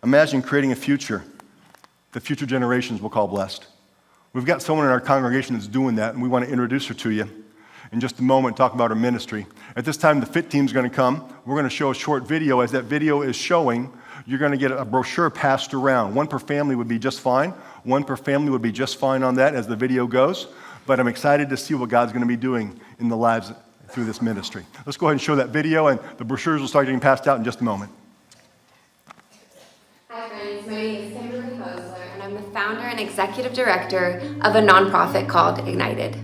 Imagine creating a future that future generations will call blessed. We've got someone in our congregation that's doing that, and we want to introduce her to you in just a moment, talk about her ministry. At this time, the FIT team's going to come. We're going to show a short video. As that video is showing, you're going to get a brochure passed around. One per family would be just fine. One per family would be just fine on that as the video goes. But I'm excited to see what God's going to be doing in the lives through this ministry. Let's go ahead and show that video, and the brochures will start getting passed out in just a moment. Hi friends, my name is Kimberly Mosler, and I'm the founder and executive director of a nonprofit called Ignited.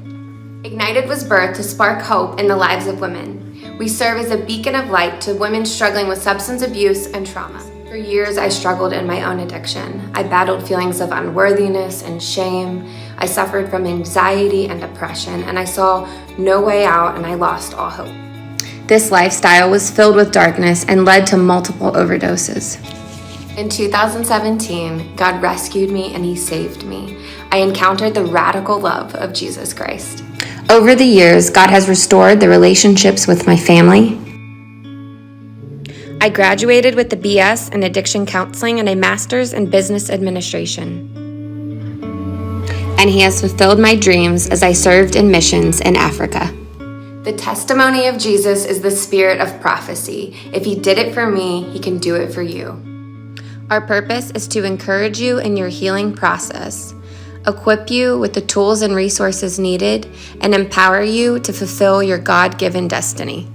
Ignited was birthed to spark hope in the lives of women. We serve as a beacon of light to women struggling with substance abuse and trauma. For years, I struggled in my own addiction. I battled feelings of unworthiness and shame. I suffered from anxiety and depression, and I saw no way out, and I lost all hope. This lifestyle was filled with darkness and led to multiple overdoses. In 2017, God rescued me and He saved me. I encountered the radical love of Jesus Christ. Over the years, God has restored the relationships with my family. I graduated with a BS in addiction counseling and a master's in business administration. And He has fulfilled my dreams as I served in missions in Africa. The testimony of Jesus is the spirit of prophecy. If He did it for me, He can do it for you. Our purpose is to encourage you in your healing process, equip you with the tools and resources needed, and empower you to fulfill your God-given destiny.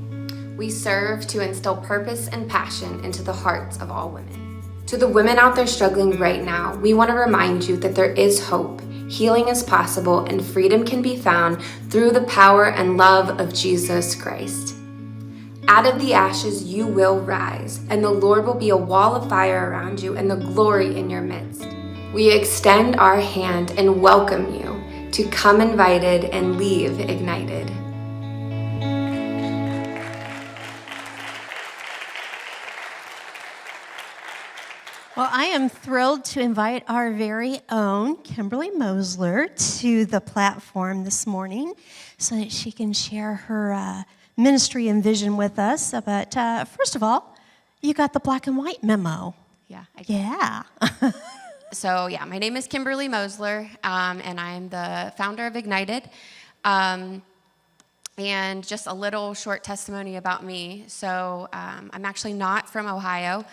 We serve to instill purpose and passion into the hearts of all women. To the women out there struggling right now, we want to remind you that there is hope, healing is possible, and freedom can be found through the power and love of Jesus Christ. Out of the ashes you will rise, and the Lord will be a wall of fire around you and the glory in your midst. We extend our hand and welcome you to come invited and leave ignited. Well, I am thrilled to invite our very own Kimberly Mosler to the platform this morning so that she can share her ministry and vision with us. But first of all, you got the black and white memo. Yeah, I did. Yeah. So my name is Kimberly Mosler, and I'm the founder of Ignited. And just a little short testimony about me. So I'm actually not from Ohio.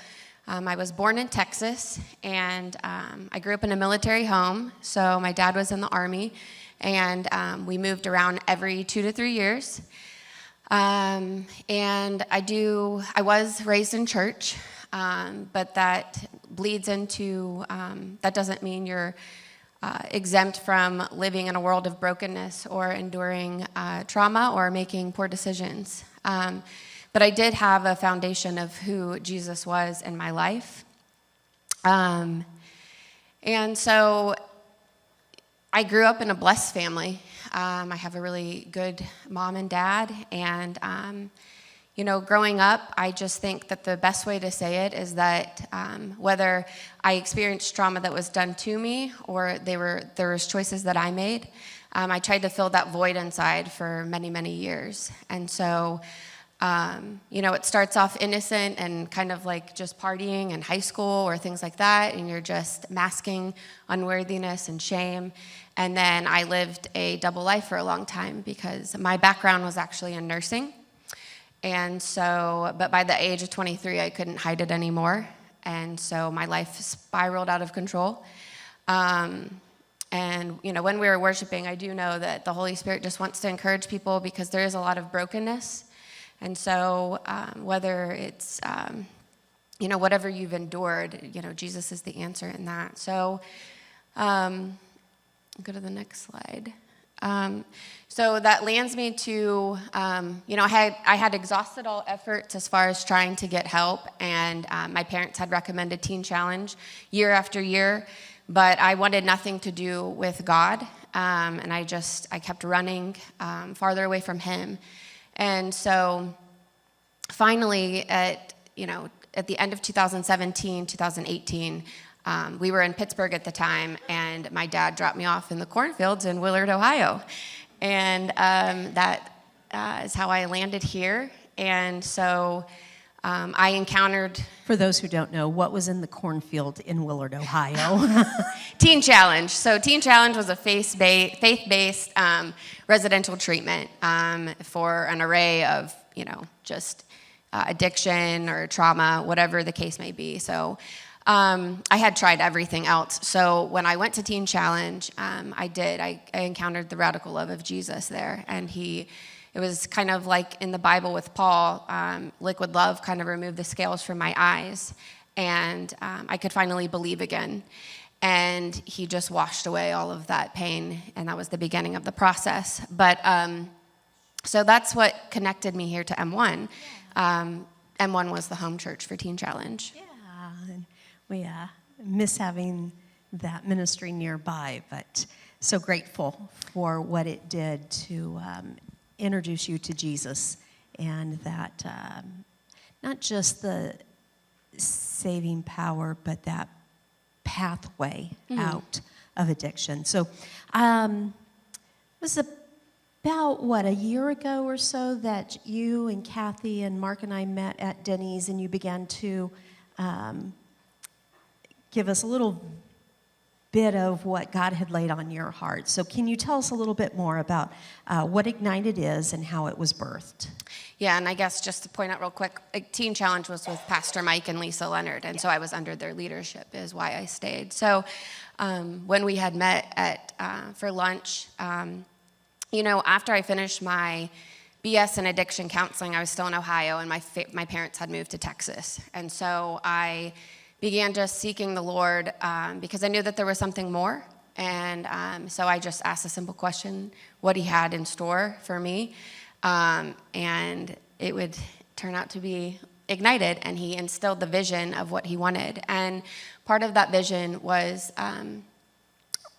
I was born in Texas, and I grew up in a military home. So my dad was in the Army, and we moved around every 2 to 3 years. And I was raised in church, but that bleeds into, that doesn't mean you're exempt from living in a world of brokenness or enduring trauma or making poor decisions. But I did have a foundation of who Jesus was in my life. And so I grew up in a blessed family. I have a really good mom and dad, and growing up, I just think that the best way to say it is that whether I experienced trauma that was done to me or there was choices that I made, I tried to fill that void inside for many, many years. And so, it starts off innocent and kind of like just partying in high school or things like that, and you're just masking unworthiness and shame. And then I lived a double life for a long time because my background was actually in nursing. And so, but by the age of 23, I couldn't hide it anymore. And so my life spiraled out of control. And, when we were worshiping, I do know that the Holy Spirit just wants to encourage people because there is a lot of brokenness. And so whether it's, whatever you've endured, Jesus is the answer in that. So go to the next slide. So that lands me to, I had exhausted all efforts as far as trying to get help, and my parents had recommended Teen Challenge year after year, but I wanted nothing to do with God, and I kept running farther away from Him. And so finally at the end of 2017, 2018, we were in Pittsburgh at the time, and my dad dropped me off in the cornfields in Willard, Ohio. And that is how I landed here. And so I encountered For those who don't know, what was in the cornfield in Willard, Ohio? Teen Challenge. So Teen Challenge was a faith-based residential treatment for an array of, just addiction or trauma, whatever the case may be. So I had tried everything else. So when I went to Teen Challenge, I encountered the radical love of Jesus there. And it was kind of like in the Bible with Paul, liquid love kind of removed the scales from my eyes. And I could finally believe again. And he just washed away all of that pain. And that was the beginning of the process. But so that's what connected me here to M1. M1 was the home church for Teen Challenge. Yeah, and we miss having that ministry nearby, but so grateful for what it did to introduce you to Jesus, and that not just the saving power, but that pathway out of addiction. So it was about, a year ago or so that you and Kathy and Mark and I met at Denny's, and you began to give us a little bit of what God had laid on your heart. So can you tell us a little bit more about what Ignited is and how it was birthed? Yeah, and I guess just to point out real quick, Teen Challenge was with Pastor Mike and Lisa Leonard, and so I was under their leadership is why I stayed. So when we had met for lunch, after I finished my BS in addiction counseling, I was still in Ohio, and my parents had moved to Texas. And so I began just seeking the Lord because I knew that there was something more. And so I just asked a simple question, what he had in store for me. And it would turn out to be Ignited, and he instilled the vision of what he wanted. And part of that vision was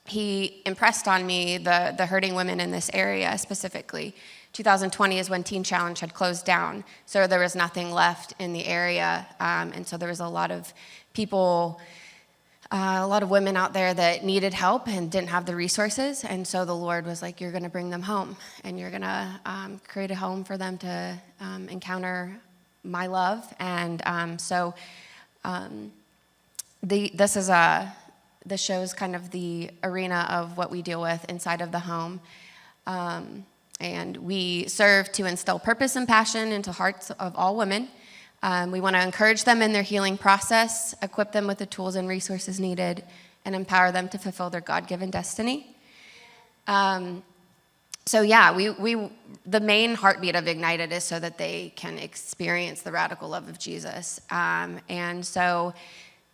he impressed on me the hurting women in this area specifically. 2020 is when Teen Challenge had closed down, so there was nothing left in the area, and so there was a lot of people, a lot of women out there that needed help and didn't have the resources, and so the Lord was like, you're going to bring them home, and you're going to create a home for them to encounter my love. And this shows kind of the arena of what we deal with inside of the home. And we serve to instill purpose and passion into hearts of all women. We want to encourage them in their healing process, equip them with the tools and resources needed, and empower them to fulfill their God-given destiny. The main heartbeat of Ignited is so that they can experience the radical love of Jesus. And so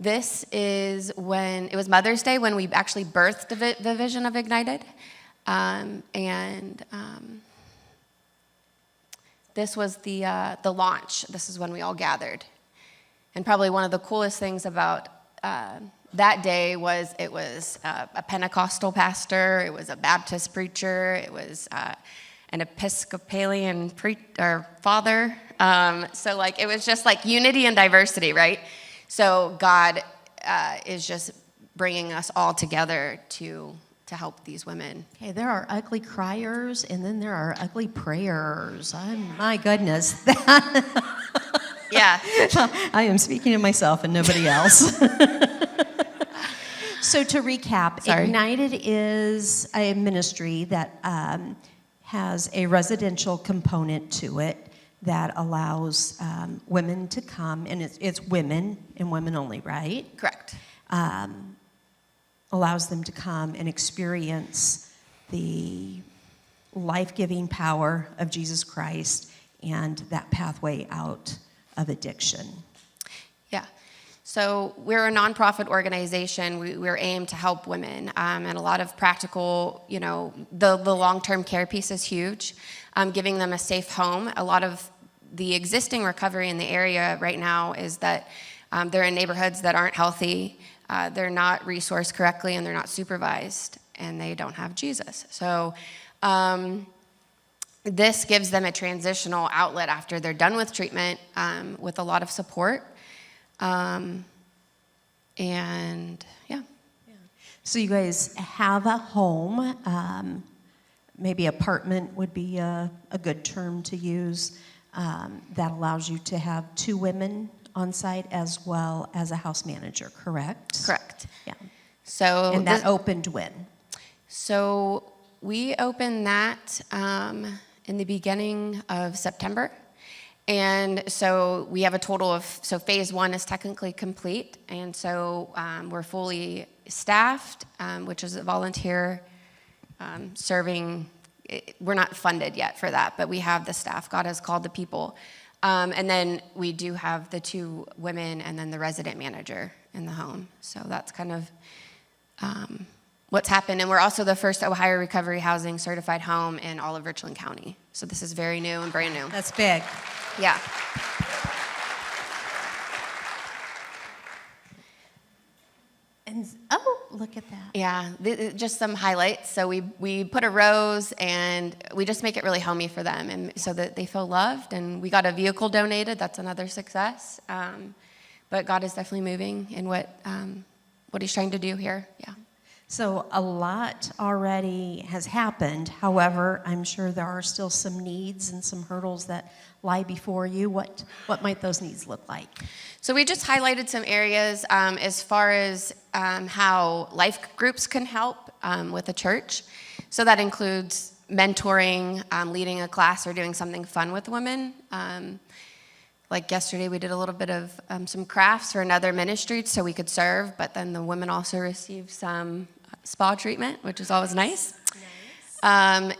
this is when, it was Mother's Day when we actually birthed the vision of Ignited. This was the launch. This is when we all gathered. And probably one of the coolest things about that day was it was a Pentecostal pastor, it was a Baptist preacher, it was an Episcopalian father. It was just like unity and diversity, right? So God is just bringing us all together to help these women. Okay, there are ugly criers, and then there are ugly prayers. Oh, my goodness. Yeah. I am speaking to myself and nobody else. So to recap, Sorry. Ignited is a ministry that has a residential component to it that allows women to come, and it's women and women only, right? Correct. Allows them to come and experience the life-giving power of Jesus Christ and that pathway out of addiction. Yeah. So we're a nonprofit organization. We're aimed to help women, and a lot of practical, the long-term care piece is huge, giving them a safe home. A lot of the existing recovery in the area right now is that they're in neighborhoods that aren't healthy, they're not resourced correctly, and they're not supervised, and they don't have Jesus. So this gives them a transitional outlet after they're done with treatment, with a lot of support. So you guys have a home, maybe apartment would be a good term to use. that allows you to have 2 women on site as well as a house manager, correct? Correct. Yeah. So And that opened when? So we opened that in the beginning of September. And so we have a total of, so phase 1 is technically complete. And so we're fully staffed, which is a volunteer serving. We're not funded yet for that, but we have the staff. God has called the people. And then we do have the 2 women and then the resident manager in the home. So that's kind of what's happened. And we're also the first Ohio Recovery Housing certified home in all of Richland County. So this is very new and brand new. That's big. Yeah. And, oh, look at that. Yeah, just some highlights. So we put a rose, and we just make it really homey for them, and so that they feel loved. And we got a vehicle donated. That's another success. But God is definitely moving in what He's trying to do here. Yeah. So a lot already has happened. However, I'm sure there are still some needs and some hurdles that lie before you. What might those needs look like? So we just highlighted some areas as far as how life groups can help with the church. So that includes mentoring, leading a class, or doing something fun with women. Like yesterday, we did a little bit of some crafts for another ministry so we could serve, but then the women also received some spa treatment, which is always nice.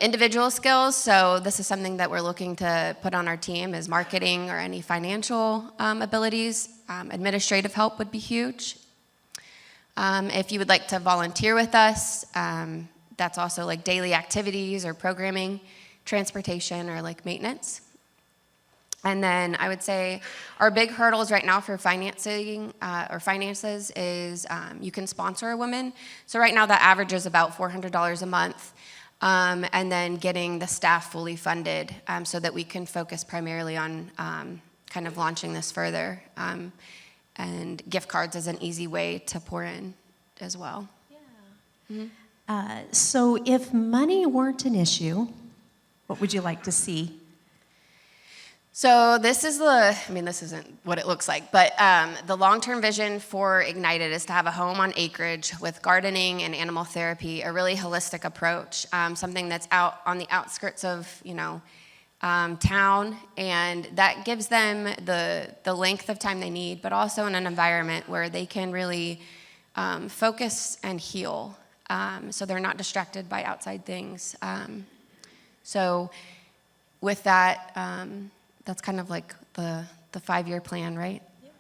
Individual skills, so this is something that we're looking to put on our team, is marketing or any financial abilities. Administrative help would be huge. If you would like to volunteer with us, that's also like daily activities or programming, transportation, or like maintenance. And then I would say our big hurdles right now for financing or finances is you can sponsor a woman. So right now that average is about $400 a month. And then getting the staff fully funded so that we can focus primarily on kind of launching this further. And gift cards is an easy way to pour in as well. Yeah. Mm-hmm. So if money weren't an issue, what would you like to see? So this isn't what it looks like, but the long-term vision for Ignited is to have a home on acreage with gardening and animal therapy, a really holistic approach, something that's out on the outskirts of, town, and that gives them the length of time they need, but also in an environment where they can really focus and heal, so they're not distracted by outside things. So with that, that's kind of like the 5-year plan, right? Yeah.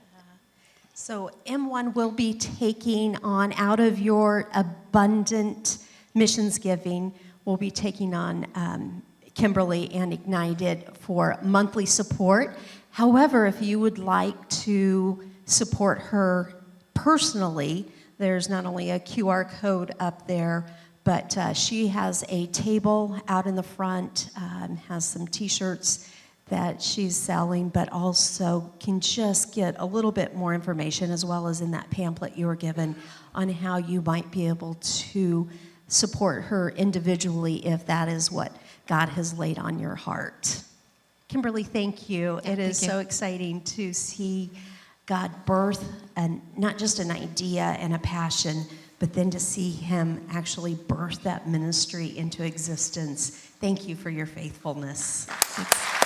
So M1 will be taking on, out of your abundant missions giving, we'll be taking on Kimberly and Ignited for monthly support. However, if you would like to support her personally, there's not only a QR code up there, but she has a table out in the front, has some t-shirts that she's selling, but also can just get a little bit more information, as well as in that pamphlet you were given, on how you might be able to support her individually if that is what God has laid on your heart. Kimberly, thank you. Yeah, it is thank you. so exciting to see God birth, and not just an idea and a passion, but then to see him actually birth that ministry into existence. Thank you for your faithfulness. Thanks.